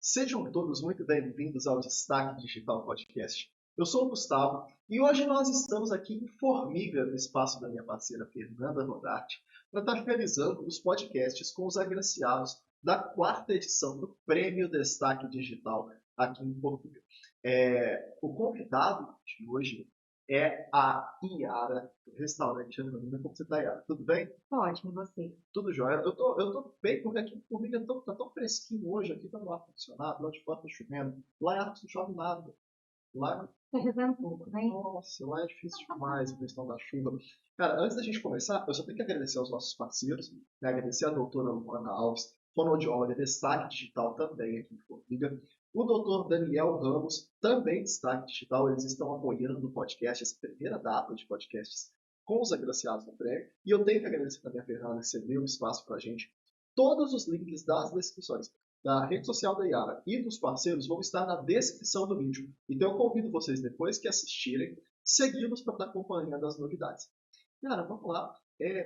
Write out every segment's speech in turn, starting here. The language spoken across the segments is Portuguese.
Sejam todos muito bem-vindos ao Destaque Digital Podcast. Eu sou o Gustavo e hoje nós estamos aqui em Formiga, no espaço da minha parceira Fernanda Rodarte, para estar finalizando os podcasts com os agraciados da quarta edição do Prêmio Destaque Digital aqui em Formiga. O convidado de hoje é a Iara, do restaurante Anônima. Como você está, Iara? Tudo bem? Ótimo, você. Tudo jóia. Eu tô bem, porque aqui em Formiga tá tão fresquinho hoje, aqui tá no ar-condicionado, lá de fora tá chovendo. Lá em Arcos não chove nada. Lá, Tá rezando um pouco, né? nossa, lá é difícil demais a questão da chuva. Cara, antes da gente começar, eu só tenho que agradecer aos nossos parceiros, né? Agradecer a doutora Luana Alves, fonoaudióloga, destaque digital também aqui em Formiga. O doutor Daniel Ramos, também destaque digital, eles estão apoiando o podcast, essa primeira data de podcasts com os agraciados do prêmio. E eu tenho que agradecer também a Fernanda, que cedeu um espaço para a gente. Todos os links das descrições da rede social da Yara e dos parceiros vão estar na descrição do vídeo. Então eu convido vocês, depois que assistirem, seguir-nos para estar acompanhando as novidades. Yara, vamos lá.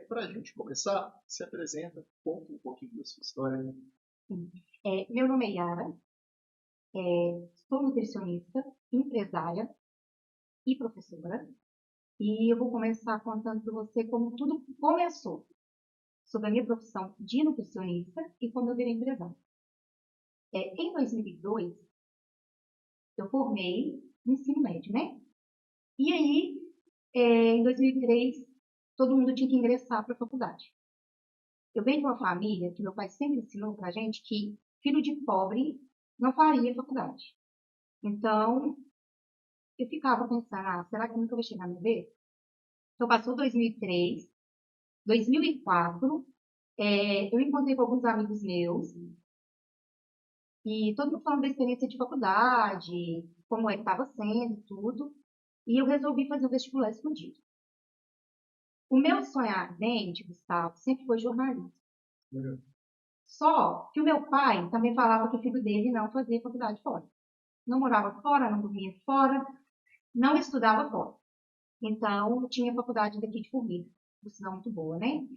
Para a gente começar, se apresenta, conta um pouquinho da sua história. Meu nome é Yara, sou nutricionista, empresária e professora. E eu vou começar contando para você como tudo começou, sobre a minha profissão de nutricionista e como eu virei empresária. Em 2002, eu formei no ensino médio, né? E aí, em 2003, todo mundo tinha que ingressar para a faculdade. Eu venho de uma família que meu pai sempre ensinou para a gente que filho de pobre não faria faculdade. Então, eu ficava pensando, será que eu nunca vou chegar na minha vez? Então, passou 2003, 2004, eu encontrei com alguns amigos meus, e todo mundo falando da experiência de faculdade, como é que estava sendo, tudo, e eu resolvi fazer o vestibular escondido. O meu sonho ardente, Gustavo, sempre foi jornalismo. Só que o meu pai também falava que o filho dele não fazia faculdade fora. Não morava fora, não dormia fora, não estudava fora. Então, tinha faculdade daqui de Formiga, por sinal muito boa, né?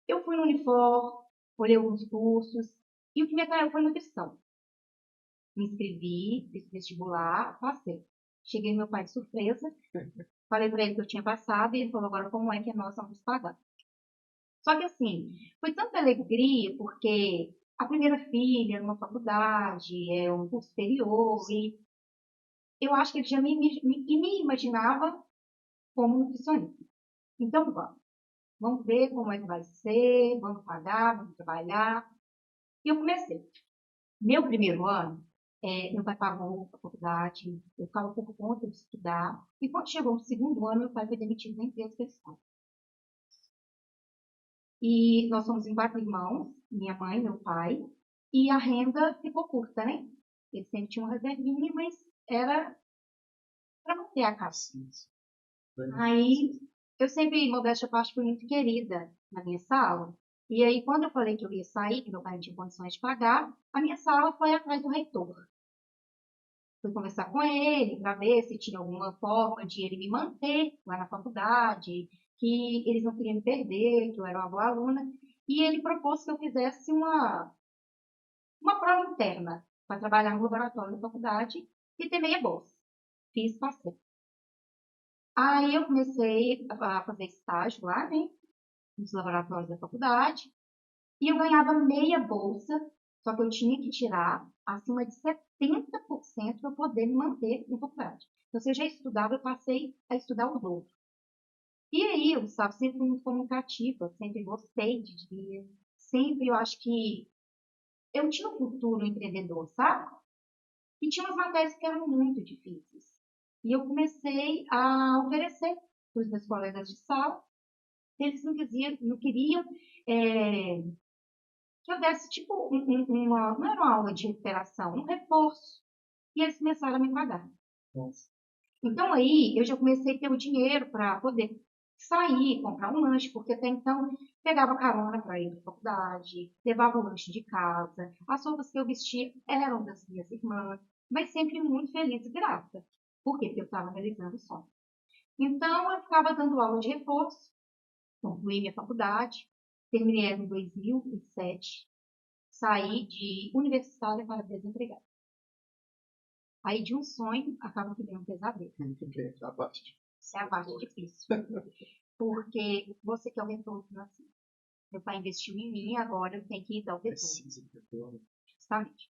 Eu fui no Unifor, olhei alguns cursos, e o que me atraiu foi nutrição. Me inscrevi, fiz vestibular, passei. Cheguei no meu pai de surpresa, falei para ele que eu tinha passado, e ele falou, agora como é que nós vamos pagar? Só que assim, foi tanta alegria, porque a primeira filha numa faculdade, é um curso superior, e eu acho que ele já me imaginava como nutricionista. Então, vamos ver como é que vai ser, vamos pagar, vamos trabalhar. E eu comecei. Meu primeiro ano, meu pai pagou a faculdade, eu ficava por conta de estudar. E quando chegou no segundo ano, meu pai foi demitido da empresa pessoal. E nós somos em 4 irmãos, minha mãe, meu pai, e a renda ficou curta, né? Ele sempre tinha uma reservinha, mas era para manter a casa. Aí, eu sempre, modéstia à parte, fui muito querida na minha sala. E aí, quando eu falei que eu ia sair, que meu pai não tinha condições de pagar, a minha sala foi atrás do reitor. Fui conversar com ele para ver se tinha alguma forma de ele me manter lá na faculdade, que eles não queriam me perder, que eu era uma boa aluna. E ele propôs que eu fizesse uma prova interna para trabalhar no laboratório da faculdade e ter meia bolsa. Fiz, passei. Aí eu comecei a fazer estágio lá, né, nos laboratórios da faculdade, e eu ganhava meia bolsa, só que eu tinha que tirar acima de 70% para poder me manter na faculdade. Então, se eu já estudava, eu passei a estudar o dobro. E aí, eu estava sempre muito comunicativa, sempre gostei de dia, sempre eu acho que eu tinha um futuro empreendedor, sabe? E tinha umas matérias que eram muito difíceis. E eu comecei a oferecer para os meus colegas de sala. Eles não queriam que eu desse, tipo, não era uma aula de recuperação, um reforço. E eles começaram a me pagar. Nossa. Então, aí, eu já comecei a ter o dinheiro para poder sair, comprar um lanche, porque até então pegava carona para ir para a faculdade, levava o lanche de casa, as roupas que eu vestia eram das minhas irmãs, mas sempre muito feliz e grata. Por quê? Porque eu estava realizando o sonho. Então, eu ficava dando aula de reforço, concluí minha faculdade, terminei em 2007, saí de universitária para desempregada. Aí de um sonho, acaba que vem um pesadelo. Muito bem, a parte. Essa é a parte difícil. Porque você que é o retorno financeiro. Meu pai investiu em mim, agora eu tenho que dar o retorno. Precisa de retorno. Justamente.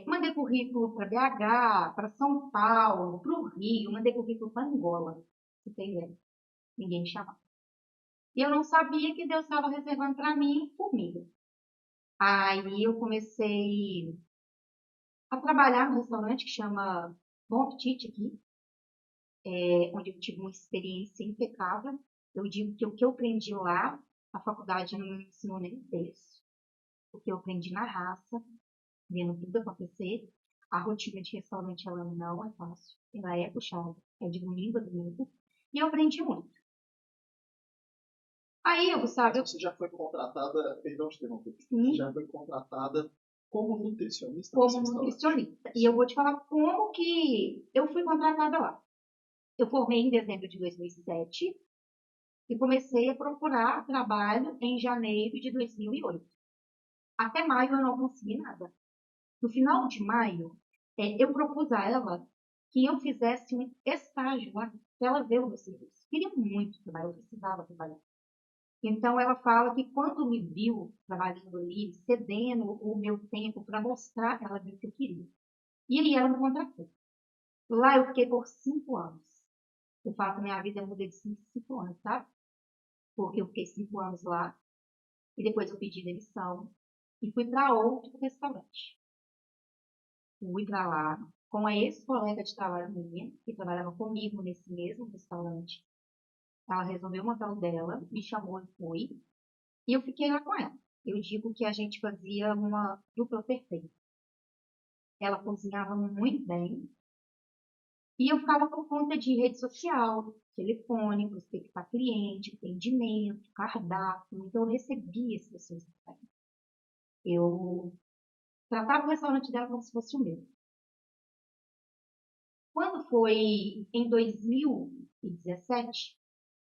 Mandei currículo para BH, para São Paulo, para o Rio, mandei currículo para Angola. Você tem ideia? Ninguém me chamava. E eu não sabia que Deus estava reservando para mim formiga. Aí eu comecei a trabalhar num restaurante que chama Bom Apetite aqui, onde eu tive uma experiência impecável. Eu digo que o que eu aprendi lá, a faculdade não me ensinou nem um terço. O que eu aprendi na raça, vendo tudo acontecer. A rotina de restaurante ela não é fácil, ela é puxada, é de domingo a domingo. E eu aprendi muito. Aí, Gustavo, Você já foi contratada, perdão de interromper, sim, você já foi contratada como nutricionista nesse como restaurante? nutricionista. E eu vou te falar como que eu fui contratada lá. Eu formei em dezembro de 2007 e comecei a procurar trabalho em janeiro de 2008. Até maio eu não consegui nada. No final de maio, eu propus a ela que eu fizesse um estágio lá, para ela ver o meu serviço. Queria muito trabalhar, eu precisava trabalhar. Então, ela fala que quando me viu trabalhando ali, cedendo o meu tempo para mostrar, ela viu que eu queria. E aí ela me contratou. Lá eu fiquei por 5 anos. Eu falo que minha vida mudou de 5 anos, tá? Porque eu fiquei 5 anos lá e depois eu pedi demissão e fui para outro restaurante. Fui para lá com a ex-colega de trabalho minha, que trabalhava comigo nesse mesmo restaurante. Ela resolveu montar o dela, me chamou e foi. E eu fiquei lá com ela. Eu digo que a gente fazia uma dupla perfeita. Ela cozinhava muito bem. E eu ficava por conta de rede social, telefone, prospectar cliente, atendimento, cardápio. Então, eu recebia as pessoas também. Eu tratava o restaurante dela como se fosse o meu. Quando foi em 2017,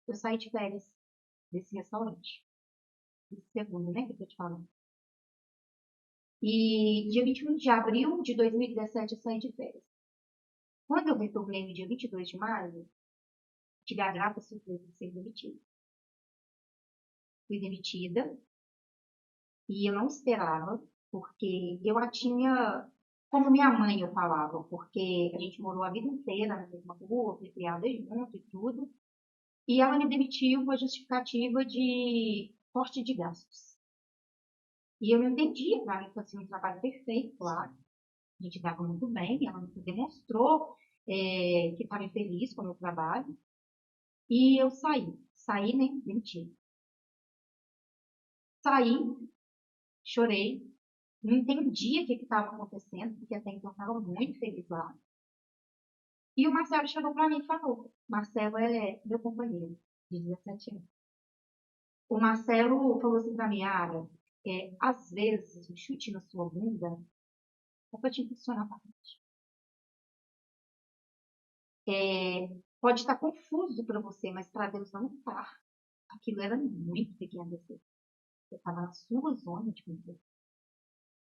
eu saí de férias desse restaurante. Esse segundo, né, que eu tô te falando. E dia 21 de abril de 2017 eu saí de férias. Quando eu retornei no dia 22 de maio, tive a grata surpresa de ser demitida. Fui demitida e eu não esperava, porque eu a tinha, como minha mãe eu falava, porque a gente morou a vida inteira na mesma rua, fui criada junto e tudo. E ela me demitiu com a justificativa de corte de gastos. E eu não entendia, para mim, fosse um trabalho perfeito, claro. A gente dava muito bem, ela me demonstrou que estava feliz com o meu trabalho. E eu saí, né, mentira. Saí, chorei, não entendia o que estava acontecendo, porque até então eu estava muito feliz lá. E o Marcelo chegou para mim e falou, Marcelo é meu companheiro, de 17 anos. O Marcelo falou assim para mim, Ara, às vezes o chute na sua bunda é para te impulsionar para frente. Pode estar confuso para você, mas para Deus não está. Aquilo era muito pequeno. Você estava na sua zona de conforto.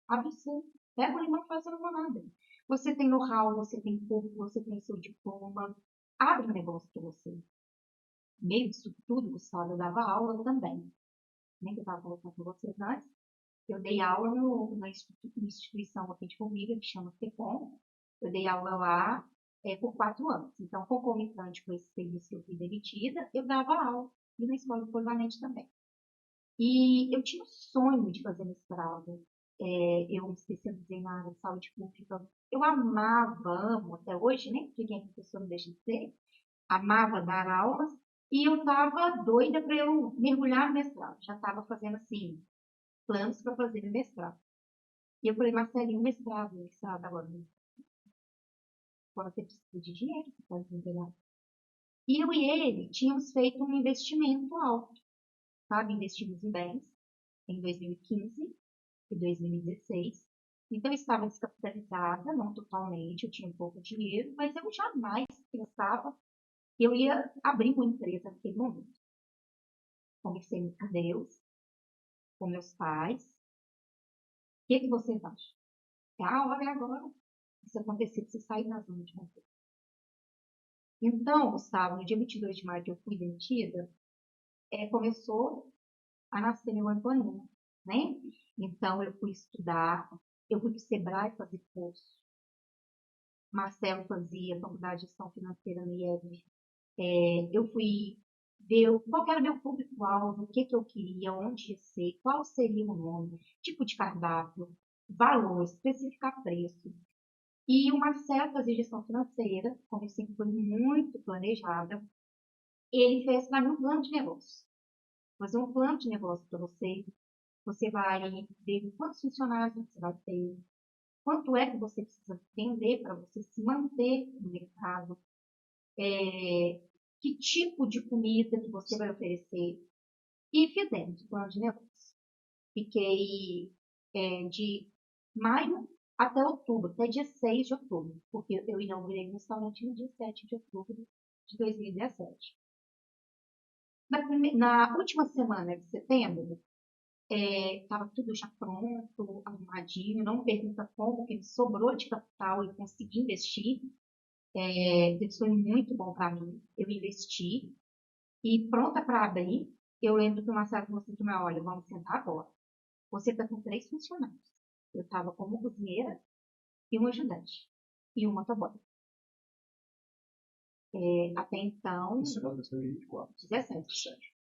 Abre sim. Pega o limão e faz a limonada. Você tem know-how, você tem corpo, você tem seu diploma. Abre um negócio para você. No meio disso tudo, Gustavo, eu dava aula também. Nem que eu estava falando com vocês antes. Eu dei aula na instituição aqui de Formiga, que chama FECOM. Eu dei aula lá por 4 anos. Então, concomitante com esse serviço que eu fui demitida, eu dava aula. E na escola polivalente também. E eu tinha um sonho de fazer mestrado. Eu me especializei na área de saúde pública. Eu amava, amo até hoje, né? Porque quem é professor não deixa de ser. Amava dar aulas. E eu estava doida para eu mergulhar no mestrado. Já estava fazendo assim, planos para fazer meu mestrado. E eu falei, Marcelinho, mestrado agora. Agora você precisa de dinheiro, você pode desempregado. E eu e ele tínhamos feito um investimento alto, sabe? Investimos em bens em 2015 e 2016. Então, eu estava descapitalizada, não totalmente, eu tinha um pouco de dinheiro, mas eu jamais pensava que eu ia abrir uma empresa naquele momento. Conversei com Deus, com meus pais, que você acha? É a hora agora. Isso acontecer, você sair da zona de conforto. Então, Gustavo, no dia 22 de maio que eu fui demitida, começou a nascer meu Antoninho, né? Então, eu fui estudar, eu fui para o Sebrae fazer curso. Marcelo fazia faculdade de gestão financeira no IEB. Eu fui ver qual era o meu público-alvo, o que eu queria, onde ia ser, qual seria o nome, tipo de cardápio, valor, especificar preço. E o Marcelo fazia gestão financeira, como eu sempre fui muito planejada, ele fez para mim um plano de negócio. Fazer um plano de negócio para você. Você vai ver quantos funcionários você vai ter, quanto é que você precisa vender para você se manter no mercado, que tipo de comida que você vai oferecer. E fizemos o plano de negócio. Fiquei de maio até outubro, até dia 6 de outubro, porque eu inaugurei o restaurante no dia 7 de outubro de 2017. Na última semana de setembro, estava tudo já pronto, arrumadinho, não me pergunta como, que sobrou de capital e consegui investir. Isso foi muito bom para mim. Eu investi e pronta para abrir, eu lembro que o Marcelo falou assim, olha, vamos sentar agora. Você está com 3 funcionários. Eu estava como cozinheira e um ajudante. E um motoboy. Até então, Isso é 2024. 17.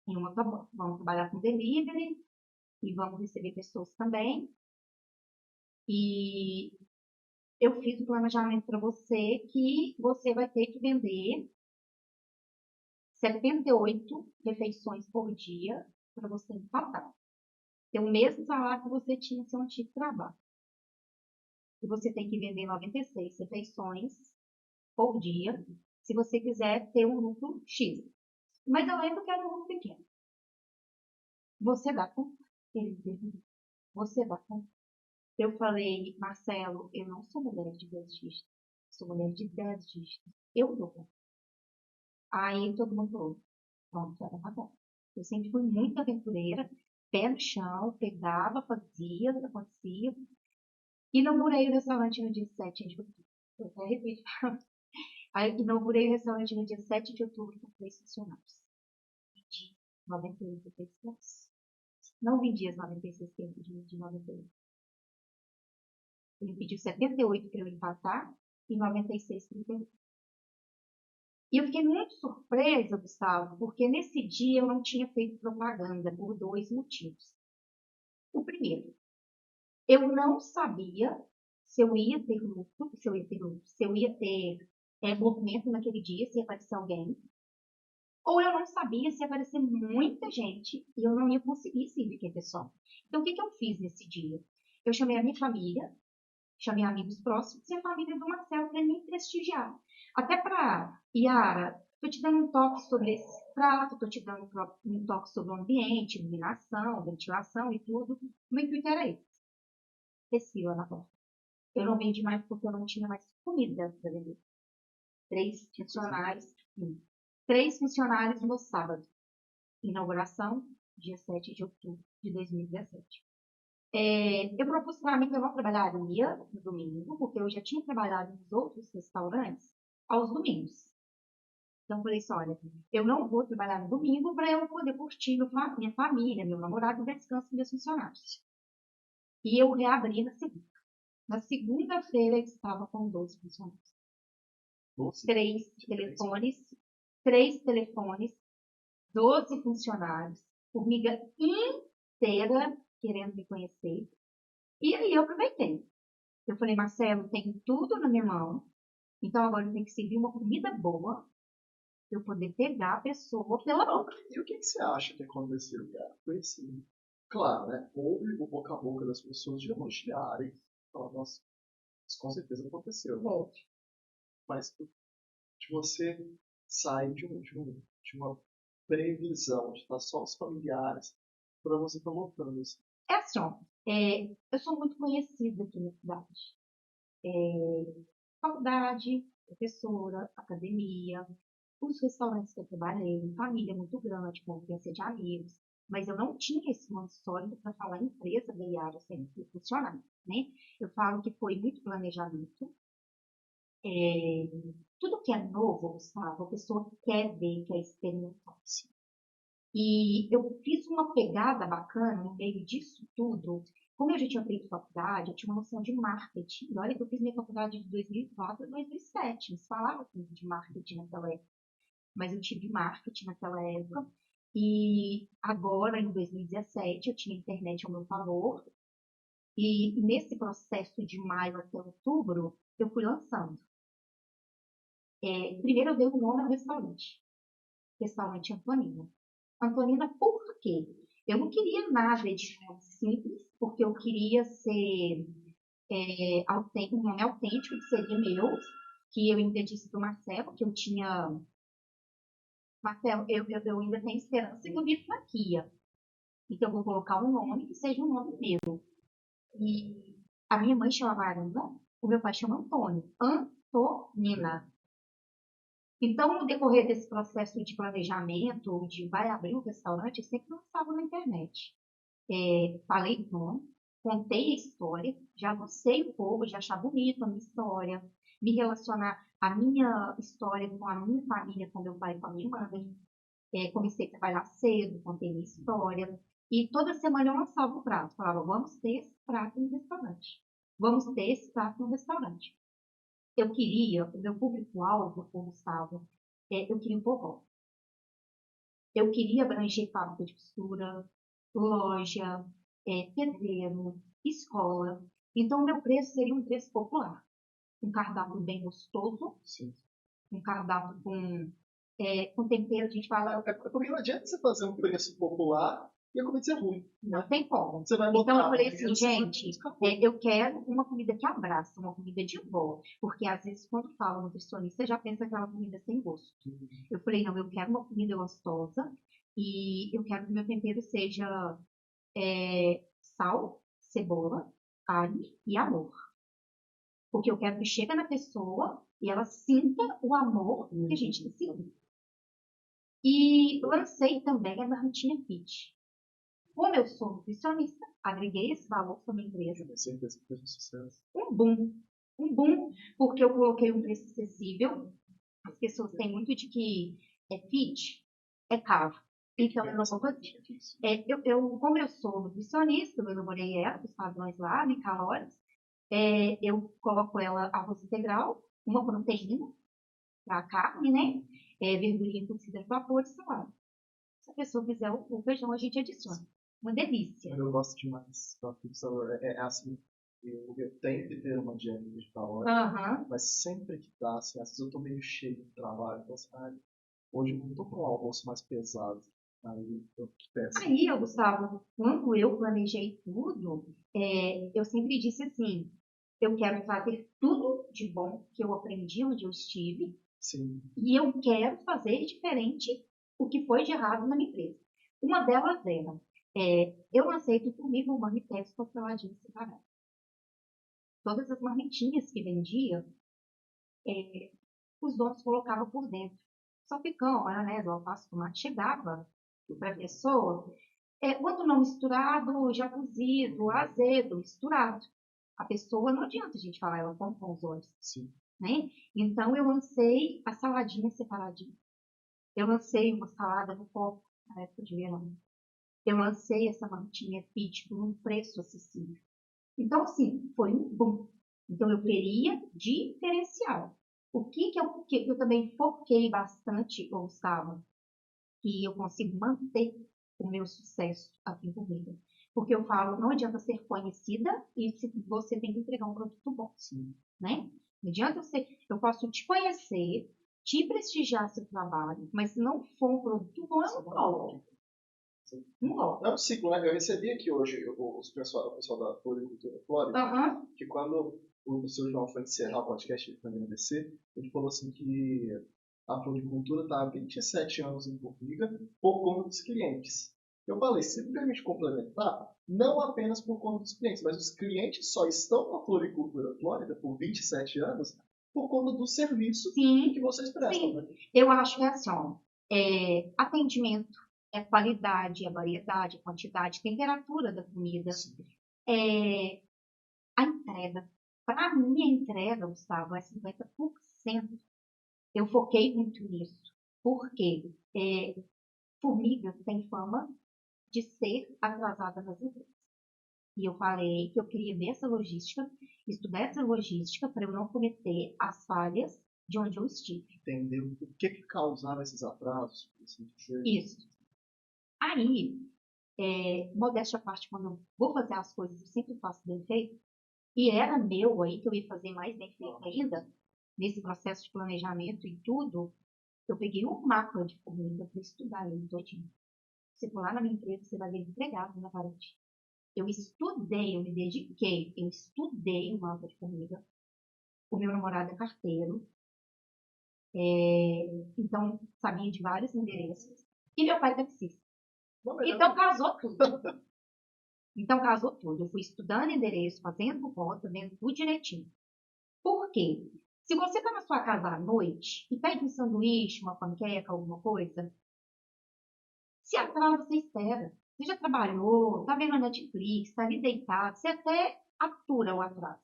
E um motoboy. Vamos trabalhar com delivery e vamos receber pessoas também. E eu fiz o planejamento para você que você vai ter que vender 78 refeições por dia para você empatar. Ter o mesmo salário que você tinha no seu antigo trabalho. E você tem que vender 96 refeições por dia, se você quiser ter um lucro X. Mas eu lembro que era um lucro pequeno. Você dá conta? Você dá conta? Eu falei, Marcelo, eu não sou mulher de 10 dígitos. Sou mulher de 10 dígitos. Eu dou conta. Aí todo mundo falou, pronto, era bom. Eu sempre fui muito aventureira, pé no chão, pegava, fazia, acontecia. Inaugurei o restaurante no dia 7 de outubro. Eu até repito. Aí inaugurei o restaurante no dia 7 de outubro com 3 funcionários. Vendi 98 pessoas. Não vendi as 96 que eu pedi de 98. Ele pediu 78 para eu empatar e 96 para eu. E eu fiquei muito surpresa, Gustavo, porque nesse dia eu não tinha feito propaganda por 2 motivos. O primeiro, eu não sabia se eu ia ter lucro, se eu ia ter movimento naquele dia, se ia aparecer alguém. Ou eu não sabia se ia aparecer muita gente e eu não ia conseguir servir aquele pessoal. Então, o que eu fiz nesse dia? Eu chamei a minha família, chamei amigos próximos e a família do Marcelo para me prestigiar. Até para, Yara, estou te dando um toque sobre esse prato, estou te dando um toque sobre o ambiente, iluminação, ventilação e tudo. O meu intuito era esse. Pesquisa na porta. Eu não vendi mais porque eu não tinha mais comida para vender. 3 funcionários. 3 funcionários no sábado. Inauguração, dia 7 de outubro de 2017. Eu propus para mim que eu não trabalharia no domingo, porque eu já tinha trabalhado nos outros restaurantes aos domingos. Então, eu falei assim, olha, eu não vou trabalhar no domingo para eu poder curtir minha família, meu namorado, e descanso com meus funcionários. E eu reabri na segunda. Na segunda-feira, eu estava com 12 funcionários. 3 telefones, 12 funcionários, formiga inteira querendo me conhecer. E aí eu aproveitei. Eu falei, Marcelo, tem tudo na minha mão, então agora eu tenho que servir uma comida boa para eu poder pegar a pessoa pela boca. E o que você acha que aconteceu, cara? Foi assim, claro, né? Houve o boca a boca das pessoas de elogiarem. Falar, nossa, isso com certeza aconteceu. Né? Mas de você sair de uma previsão, de estar só os familiares, para você estar voltando assim. É assim, ó, eu sou muito conhecida aqui na cidade. Faculdade, professora, academia, os restaurantes que eu trabalhei, família muito grande, convivência de amigos. mas eu não tinha esse nome sólido para falar empresa da Iara sempre funcionar, né? Eu falo que foi muito planejamento. Tudo que é novo, Gustavo, a pessoa quer ver, quer experimentar. E eu fiz uma pegada bacana no meio disso tudo. Como eu já tinha feito faculdade, eu tinha uma noção de marketing. E olha que eu fiz minha faculdade de 2004 a 2007. Não se falava de marketing naquela época. Mas eu tive marketing naquela época. E agora, em 2017, eu tinha internet ao meu favor. E nesse processo de maio até outubro, eu fui lançando. Primeiro eu dei o nome ao restaurante. Restaurante Antonina. Antonina, por quê? Eu não queria nada de simples, porque eu queria ser um nome autêntico, que seria meu, que eu ainda disse para o Marcelo, que eu tinha... Marcelo, eu ainda tenho esperança que eu vi franquia. Então, eu vou colocar um nome que seja um nome meu. E a minha mãe chama Ana, o meu pai chama Antônio. Antonina. Então, no decorrer desse processo de planejamento, de vai abrir um restaurante, eu sempre lançava na internet. Falei o nome, contei a história, já gostei um pouco, já achava bonito a minha história, me relacionar a minha história com a minha família, com meu pai e com a minha mãe. Comecei a trabalhar cedo, contei minha história. E toda semana eu lançava um prato, falava, vamos ter esse prato no restaurante. Vamos ter esse prato no restaurante. Eu queria, o meu público-alvo, Gustavo, eu queria um forró. Eu queria abranger fábrica de costura, loja, pedreiro, escola. Então, o meu preço seria um preço popular. Um cardápio bem gostoso, Sim. um cardápio com tempero, a gente fala... Porque não adianta você fazer um preço popular e a comida ser ruim. Não tem como. Você vai botar, então, eu falei assim, gente, eu quero uma comida que abraça, uma comida de vó. Porque, às vezes, quando fala nutricionista, já pensa que é uma comida sem gosto. Eu falei, não, eu quero uma comida gostosa e eu quero que meu tempero seja sal, cebola, alho e amor. Porque eu quero que chegue na pessoa e ela sinta o amor que a gente precisa. E lancei também a marmitinha fit. Como eu sou nutricionista, agreguei esse valor para a minha empresa. Certeza que fez um sucesso. Um boom. Um boom, porque eu coloquei um preço acessível. As pessoas têm muito de que fit, é caro. Então, eu não vou fazer. Como eu sou nutricionista, eu elaborei ela, os padrões lá, né, calóricos, eu coloco ela arroz integral, uma proteína para a carne, né? Verdurinha cozida no vapor e salada. Se a pessoa quiser o feijão, a gente adiciona. Uma delícia. Eu gosto demais. É assim, eu tenho que ter uma dieta vegetal, mas sempre que dá, assim, às vezes eu tô meio cheio de trabalho, então, assim, hoje eu não tô com um almoço mais pesado. Aí eu peço. Aí, Gustavo, quando eu planejei tudo, eu sempre disse assim, eu quero fazer tudo de bom que eu aprendi onde eu estive. Sim. E eu quero fazer diferente o que foi de errado na minha empresa. Uma delas era, eu aceito comigo um manifesto para saladinha separada. Todas as marmitinhas que vendia, os donos colocavam por dentro. Salpicão, maionese, alface, tomate, chegava para a pessoa, quando não misturado, já cozido, azedo, misturado. A pessoa, não adianta a gente falar, ela come com os olhos. Sim. Né? Então, eu lancei a saladinha separadinha. Eu lancei uma salada no copo, na época de verão. Eu lancei essa marmitinha fit por um preço acessível. Então, assim, foi um boom. Então, eu queria diferencial. O que eu também foquei bastante, Gustavo, que eu consigo manter o meu sucesso aqui comigo. Porque eu falo, não adianta ser conhecida e você tem que entregar um produto bom. Sim. Né? Não adianta eu posso te conhecer, te prestigiar seu trabalho, mas se não for um produto bom, eu não coloco. É um ciclo, né? Eu recebi aqui hoje o pessoal da Floricultura Flórida, que quando o seu João foi encerrar o podcast de agradecer, ele falou assim que a floricultura está há 27 anos em Formiga por conta dos clientes. Eu falei, se me permite complementar, não apenas por conta dos clientes, mas os clientes só estão na Floricultura Flórida por 27 anos por conta do serviço que vocês prestam. Sim. Eu acho que é assim, ó, atendimento, É qualidade, é variedade, é quantidade, temperatura da comida. É, a entrega. Para mim, a entrega, Gustavo, é 50%. Eu foquei muito nisso. Porque formiga tem fama de ser atrasada nas empresas. E eu falei que eu queria ver essa logística, estudar essa logística para eu não cometer as falhas de onde eu estive. Entendeu? O que causava esses atrasos? Isso. Aí, modéstia à parte, quando eu vou fazer as coisas, eu sempre faço bem feito. E era meu aí que eu ia fazer mais bem feito ainda, nesse processo de planejamento e tudo. Eu peguei um mapa de formiga para estudar ele todinho. Você for lá na minha empresa, você vai ver empregado na parede. Eu estudei, eu me dediquei, eu estudei o mapa de formiga. O meu namorado é carteiro, então sabia de vários endereços. E meu pai é taxista. Então casou tudo. Então casou tudo. Eu fui estudando endereço, fazendo rota, vendo tudo direitinho. Por quê? Se você está na sua casa à noite e pede um sanduíche, uma panqueca, alguma coisa, se atrasa, você espera. Você já trabalhou, está vendo a Netflix, está ali deitado, você até atura o atraso.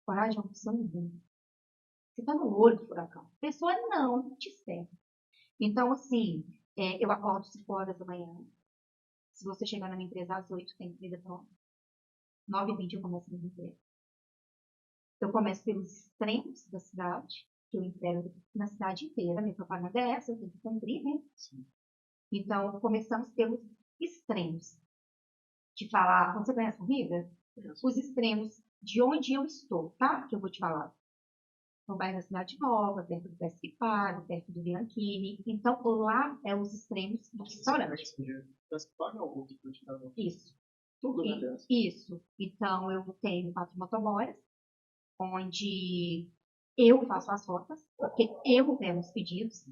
Coragem é uma opção nenhuma. Você está no olho do furacão. A pessoa não te espera. Então, assim, eu acordo 5 horas da manhã. Se você chegar na minha empresa às 8, tem comida pronta. 9h20 eu começo a minha empresa. Eu começo pelos extremos da cidade, que eu entrego na cidade inteira. Minha propaganda é essa, eu tenho que cumprir, né? Sim. Então, começamos pelos extremos. De falar, quando você conhece formiga? Os extremos de onde eu estou, tá? Que eu vou te falar. No bairro da Cidade Nova, perto do Pesque Pago, perto do Bianchini. Então, lá é os extremos do restaurante. Pesque Pago é o outro que eu te dava. Isso. Tudo, né? Isso. Então, eu tenho 4 motoboys, onde eu faço as rotas, porque eu pego os pedidos.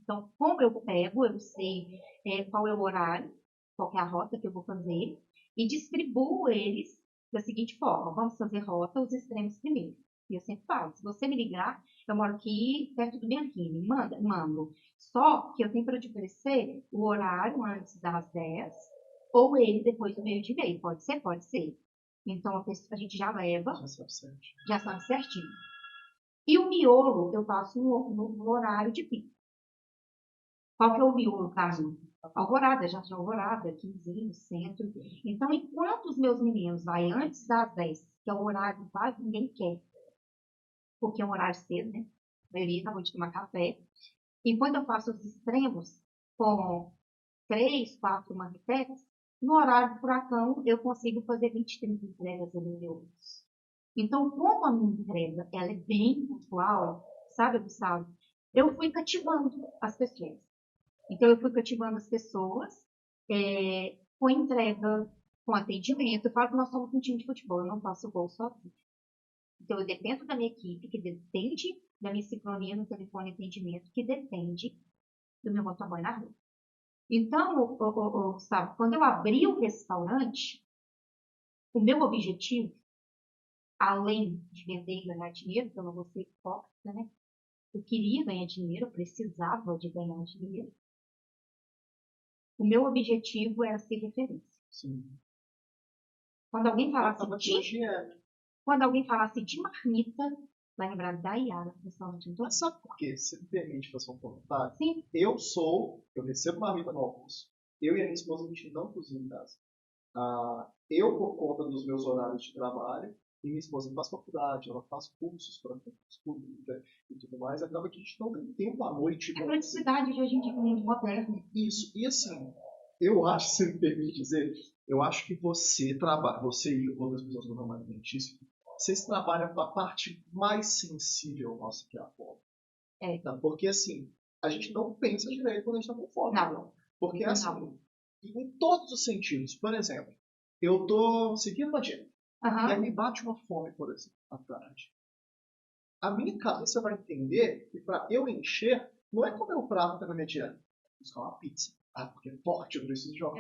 Então, como eu pego, eu sei qual é o horário, qual é a rota que eu vou fazer, e distribuo eles da seguinte forma: vamos fazer rota os extremos primeiro. E eu sempre falo, se você me ligar, eu moro aqui perto do Bianchini, mando. Só que eu tenho para te oferecer o horário antes das 10 ou ele depois do meio de meio. Pode ser? Pode ser. Então a gente já leva, já sabe certinho. E o miolo eu faço no horário de pico. Qual que é o miolo para mim? Alvorada, já tinha Alvorada, 15, centro. Então, enquanto os meus meninos vai antes das 10, que é o horário que quase ninguém quer, porque é um horário cedo, né? A maioria acabou de tomar café. Enquanto eu faço os extremos com 3, 4 marmitex, no horário do furacão eu consigo fazer 20, 30 entregas ali no meu. Então, como a minha entrega ela é bem pontual, sabe, Gustavo? Eu fui cativando as pessoas. Então, eu fui cativando as pessoas com entrega, com atendimento. Eu falo que nós somos um time de futebol, eu não faço o gol sozinho. Então, eu dependo da minha equipe, que depende da minha sincronia no telefone de atendimento, que depende do meu motoboy na rua. Então, Gustavo, quando eu abri o restaurante, o meu objetivo, além de vender e ganhar dinheiro, que eu não vou ser hipócrita, né? Eu queria ganhar dinheiro, eu precisava de ganhar dinheiro. O meu objetivo era ser referência. Sim. Quando alguém falasse de marmita, vai lembrar da Iara, restaurante. Mas sabe por quê? Se me permite fazer um comentário? Sim. Eu recebo marmita no almoço. Eu e a minha esposa, a gente não cozinha em casa. Eu, por conta dos meus horários de trabalho, e minha esposa faz faculdade, ela faz cursos para comida e tudo mais, acaba que a gente não tem tempo à noite. A praticidade de hoje em dia é muito moderna. Isso, e assim, eu acho, se me permite dizer, eu acho que você e outras pessoas do ramo alimentício, vocês trabalham com a parte mais sensível nossa, que é a fome. Tá? Porque assim, a gente não pensa direito quando a gente está com fome. Não. Porque assim, em todos os sentidos. Por exemplo, eu tô seguindo uma dieta. E aí me bate uma fome, por exemplo, à tarde. A minha cabeça vai entender que para eu encher, não é comer o prato que tá na minha dieta. Buscar uma pizza. Porque é forte, eu preciso de algo.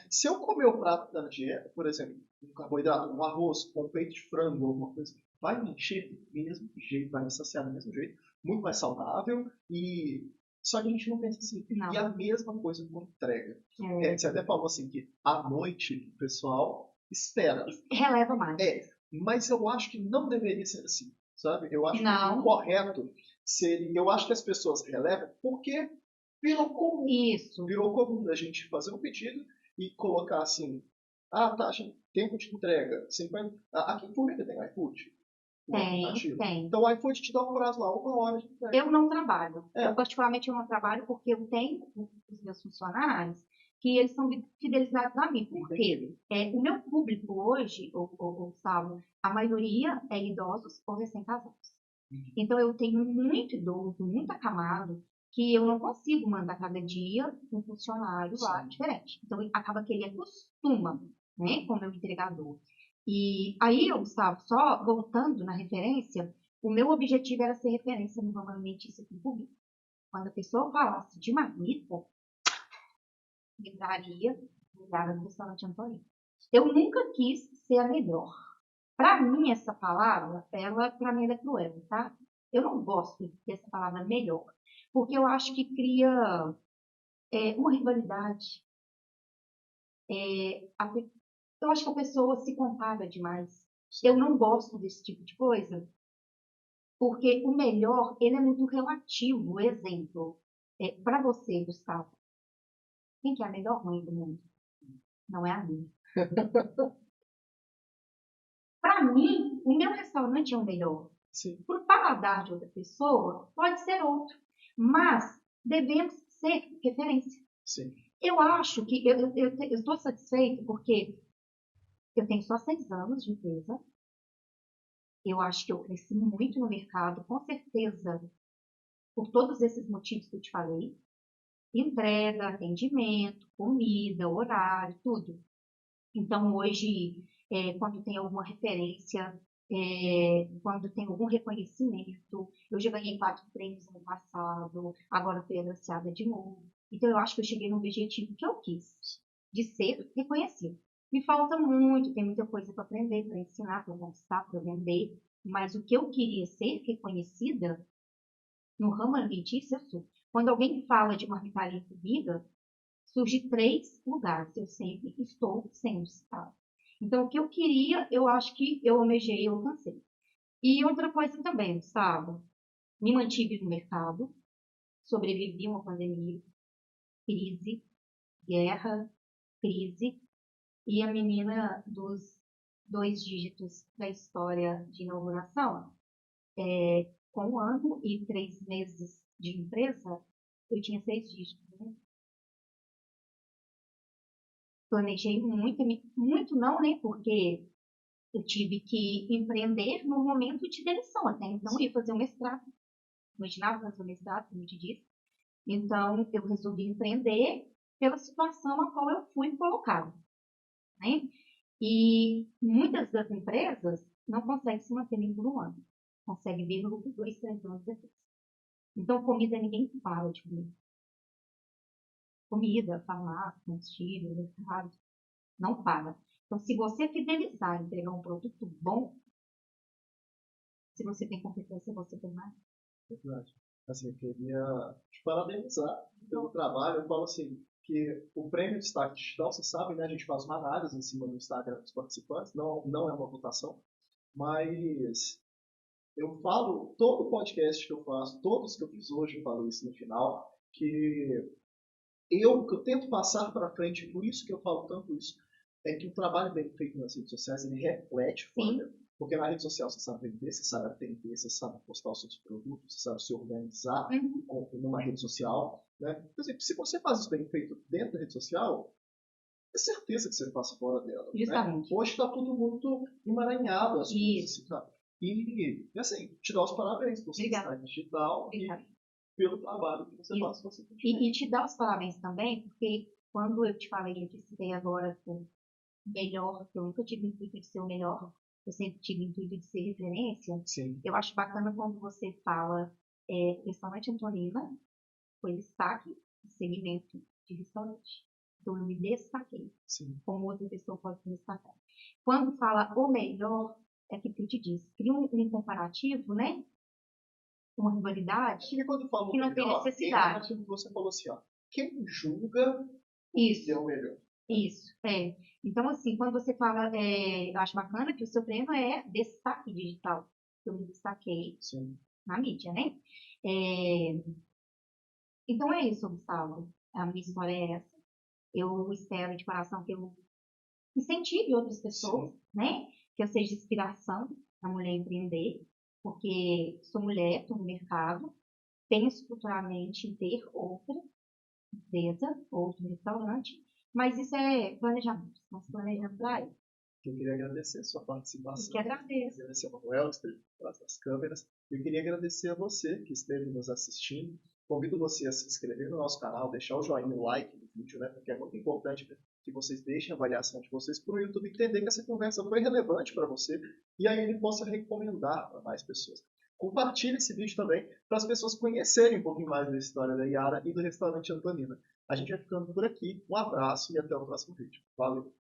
Se eu comer o prato da dieta, por exemplo, um carboidrato, um arroz, com um peito de frango, alguma coisa, vai me encher do mesmo jeito, vai me saciar do mesmo jeito, muito mais saudável e Só que a gente não pensa assim. Não. E a mesma coisa com entrega. É, Você até falou assim que à noite o pessoal espera. releva mais. Mas eu acho que não deveria ser assim, sabe? Eu acho que Não. o correto seria. Eu acho que as pessoas relevam porque virou comum. Isso. Virou comum a gente fazer um pedido e colocar assim: ah, taxa, tempo de entrega, 50. Aqui em Florida tem iFood. Tem. Então o iFood te dá um prazo lá, 1 hora de entrega. Eu não trabalho. Eu particularmente não trabalho porque eu tenho os meus funcionários que eles são fidelizados a mim. Por quê? O meu público hoje, Gustavo, a maioria é idosos ou recém-casados. Então eu tenho muito idoso, muito acamado, que eu não consigo mandar cada dia um funcionário lá diferente. Então acaba que ele acostuma, né, com o meu entregador. E aí, Gustavo, só voltando na referência, o meu objetivo era ser referência no ramo alimentício público. Quando a pessoa falasse de marmita, lembrava do restaurante Antônio. Eu nunca quis ser a melhor. Para mim, essa palavra, para mim, ela é cruel, tá? Eu não gosto dessa palavra melhor, porque eu acho que cria uma rivalidade. Eu acho que a pessoa se compara demais. Eu não gosto desse tipo de coisa, porque o melhor, ele é muito relativo. Exemplo, para você, Gustavo, quem que é a melhor mãe do mundo? Não é a minha. Para mim, o meu restaurante é o melhor. Para o paladar de outra pessoa, pode ser outro. Mas devemos ser referência. Sim. Eu acho que eu estou satisfeita porque eu tenho só 6 anos de empresa. Eu acho que eu cresci muito no mercado, com certeza, por todos esses motivos que eu te falei. Entrega, atendimento, comida, horário, tudo. Então, hoje, quando tem alguma referência, quando tem algum reconhecimento, eu já ganhei 4 prêmios no passado, agora fui agraciada de novo. Então, eu acho que eu cheguei no objetivo que eu quis, de ser reconhecido. Me falta muito, tem muita coisa para aprender, para ensinar, para conquistar, para vender, mas o que eu queria ser reconhecida no ramo alimentício, eu sou. Quando alguém fala de marmitaria comigo, surge 3 lugares, eu sempre estou sendo citada. Então, o que eu queria, eu acho que eu almejei, eu alcancei. E outra coisa também, sabe? Me mantive no mercado, sobrevivi a uma pandemia, crise, guerra, crise, e a menina dos 2 dígitos da história de inauguração, com 1 ano e 3 meses de empresa, eu tinha 6 dígitos, né? Planejei muito, muito não, né? Porque eu tive que empreender no momento de demissão. Até então, eu ia fazer um mestrado. Imaginava fazer um mestrado, como eu te disse. Então, eu resolvi empreender pela situação a qual eu fui colocada, né? E muitas das empresas não conseguem se manter nem por 1 ano. Conseguem vir no lucro 2, 3 anos depois. Então, comida, ninguém para de comer. Comida, farmácia, combustível, mercado, não para. Então, se você fidelizar e entregar um produto bom, se você tem competência, você tem mais. Verdade. Assim, eu queria te parabenizar pelo trabalho. Eu falo assim, que o prêmio Destaque Digital, você sabe, né? A gente faz uma análise em cima do Instagram dos participantes, não é uma votação, mas eu falo, todo podcast que eu faço, todos que eu fiz hoje, eu falo isso no final, que eu tento passar para frente, por isso que eu falo tanto isso, é que o trabalho bem feito nas redes sociais, ele reflete fora. Porque na rede social você sabe vender, você sabe atender, você sabe postar os seus produtos, você sabe se organizar numa rede social. Né? Por exemplo, se você faz isso bem feito dentro da rede social, é certeza que você passa fora dela. Né? Hoje está tudo muito emaranhado as coisas. Tá? E assim, te dou os parabéns por você estar digital e pelo trabalho que você faz. E te dar os parabéns também, porque quando eu te falei, eu te citei agora o melhor, que eu nunca tive o intuito de ser o melhor, eu sempre tive o intuito de ser referência. Sim. Eu acho bacana quando você fala restaurante Antonina, foi destaque no segmento de restaurante. Então eu me destaquei. Sim. Como outra pessoa pode se destacar. Quando fala o melhor, é aquilo que eu te disse, cria um comparativo, né? uma rivalidade E quando eu falo que não tem melhor, necessidade. você falou assim, ó, quem julga Isso. é o melhor. Isso, é. Então, assim, quando você fala, eu acho bacana que o seu prêmio é destaque digital. Eu me destaquei Sim. na mídia, né? É, então é isso, Gustavo. A minha história é essa. Eu espero de coração que eu incentive outras pessoas, Sim. né? Que eu seja inspiração para a mulher empreender, porque sou mulher, estou no mercado, penso futuramente em ter outra empresa, outro restaurante, mas isso é planejamento. Nós planejamos para isso. Eu queria agradecer a sua Eu participação. que agradeço. Agradecer ao Manuel, que esteve atrás das câmeras. Eu queria agradecer a você que esteve nos assistindo. Convido você a se inscrever no nosso canal, deixar o joinha, o like no vídeo, né? Porque é muito importante que vocês deixem a avaliação de vocês para o YouTube entender que essa conversa foi relevante para você e aí ele possa recomendar para mais pessoas. Compartilhe esse vídeo também para as pessoas conhecerem um pouquinho mais da história da Yara e do restaurante Antonina. A gente vai ficando por aqui. Um abraço e até o próximo vídeo. Valeu!